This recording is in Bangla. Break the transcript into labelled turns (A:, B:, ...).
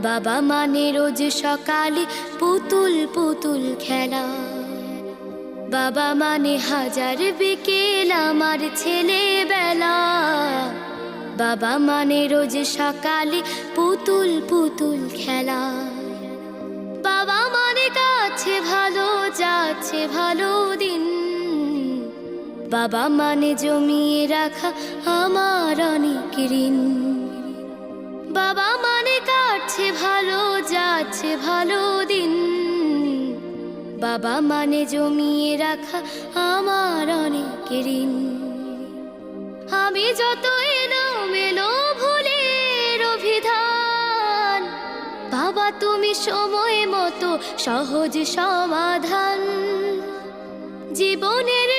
A: বাবা মানে রোজ সকালে পুতুল পুতুল খেলা। বাবা মানে হাজার বিকেল আমার ছেলেবেলা। বাবা মানে রোজ সকালে পুতুল পুতুল খেলা। বাবা মানে কাছে ভালো যাচ্ছে ভালো দিন। বাবা মানে জমিয়ে রাখা আমার অনেক ঋণ। বাবা মানে কাটছে ভালো যাচ্ছে ভালো দিন। বাবা মানে জমিয়ে রাখা আমার অনেক ঋণ। আমি যত এলোমেলো ভুলের অভিধান, বাবা তুমি সময় মতো সহজ সমাধান। জীবনের